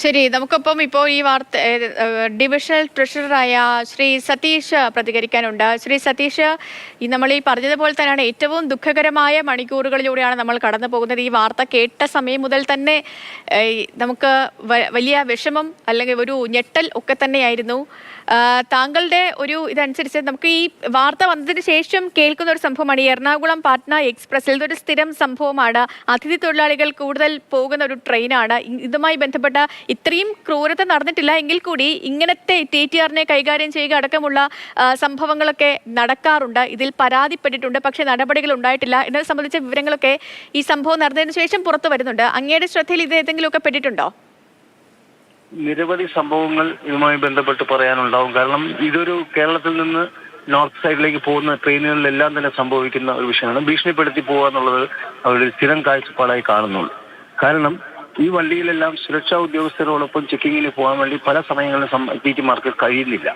ശരി, നമുക്കൊപ്പം ഇപ്പോൾ ഈ വാർത്ത ഡിവിഷണൽ ട്രഷററായ ശ്രീ സതീഷ് പ്രതികരിക്കാനുണ്ട്. ശ്രീ സതീഷ്, നമ്മൾ ഈ പറഞ്ഞതുപോലെ തന്നെയാണ് ഏറ്റവും ദുഃഖകരമായ മണിക്കൂറുകളിലൂടെയാണ് നമ്മൾ കടന്നു പോകുന്നത്. ഈ വാർത്ത കേട്ട സമയം മുതൽ തന്നെ നമുക്ക് വലിയ വിഷമം അല്ലെങ്കിൽ ഒരു ഞെട്ടൽ ഒക്കെ തന്നെയായിരുന്നു. താങ്കളുടെ ഒരു ഇതനുസരിച്ച് നമുക്ക് ഈ വാർത്ത വന്നതിന് ശേഷം കേൾക്കുന്ന ഒരു സംഭവമാണ് ഈ എറണാകുളം പാട്ന എക്സ്പ്രസിൽ. ഇതൊരു സ്ഥിരം സംഭവമാണ്. അതിഥി തൊഴിലാളികൾ കൂടുതൽ പോകുന്ന ഒരു ട്രെയിനാണ്. ഇതുമായി ബന്ധപ്പെട്ട ഇത്രയും ക്രൂരത നടന്നിട്ടില്ല എങ്കിൽ കൂടി ഇങ്ങനത്തെ TTRനെ കൈകാര്യം ചെയ്യുക അടക്കമുള്ള സംഭവങ്ങളൊക്കെ നടക്കാറുണ്ട്. ഇതിൽ പരാതിപ്പെട്ടിട്ടുണ്ട്, പക്ഷേ നടപടികൾ ഉണ്ടായിട്ടില്ല. എന്നത് സംബന്ധിച്ച വിവരങ്ങളൊക്കെ ഈ സംഭവം നടന്നതിന് ശേഷം പുറത്തു വരുന്നുണ്ട്. അങ്ങയുടെ ശ്രദ്ധയിൽ ഇത് ഏതെങ്കിലുമൊക്കെ പെട്ടിട്ടുണ്ടോ? നിരവധി സംഭവങ്ങൾ ഇതുമായി ബന്ധപ്പെട്ട് പറയാനുണ്ടാവും. കാരണം ഇതൊരു കേരളത്തിൽ നിന്ന് നോർത്ത് സൈഡിലേക്ക് പോകുന്ന ട്രെയിനുകളിലെല്ലാം തന്നെ സംഭവിക്കുന്ന ഒരു വിഷയമാണ്. ഭീഷണിപ്പെടുത്തി പോകുക എന്നുള്ളത് അവരുടെ സ്ഥിരം കാഴ്ചപ്പാടായി കാണുന്നുള്ളൂ. കാരണം ഈ വണ്ടിയിലെല്ലാം സുരക്ഷാ ഉദ്യോഗസ്ഥരോടൊപ്പം ചെക്കിങ്ങിന് പോകാൻ വേണ്ടി പല സമയങ്ങളിലും TTമാർക്ക് കഴിയുന്നില്ല.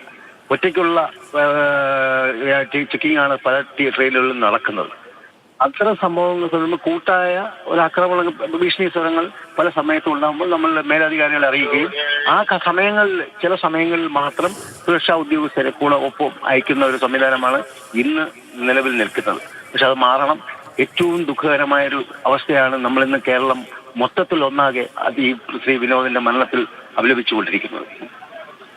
ഒറ്റയ്ക്കുള്ള ചെക്കിംഗ് ആണ് പല ട്രെയിനുകളിലും നടക്കുന്നത്. അത്തരം സംഭവങ്ങൾ തുടർന്ന് കൂട്ടായ ഒരു ആക്രമണ ഭീഷണി സ്വരങ്ങൾ പല സമയത്തും ഉണ്ടാകുമ്പോൾ നമ്മൾ മേലധികാരികളെ അറിയിക്കുകയും ചില സമയങ്ങളിൽ മാത്രം സുരക്ഷാ ഉദ്യോഗസ്ഥരെ കൂടെ ഒപ്പം അയക്കുന്ന ഒരു സംവിധാനമാണ് ഇന്ന് നിലവിൽ നിൽക്കുന്നത്. പക്ഷെ അത് മാറണം. ഏറ്റവും ദുഃഖകരമായൊരു അവസ്ഥയാണ് നമ്മളിന്ന് കേരളം മൊത്തത്തിൽ ഒന്നാകെ ഈ ശ്രീ വിനോദിന്റെ മരണത്തിൽ അപലപിച്ചുകൊണ്ടിരിക്കുന്നത്.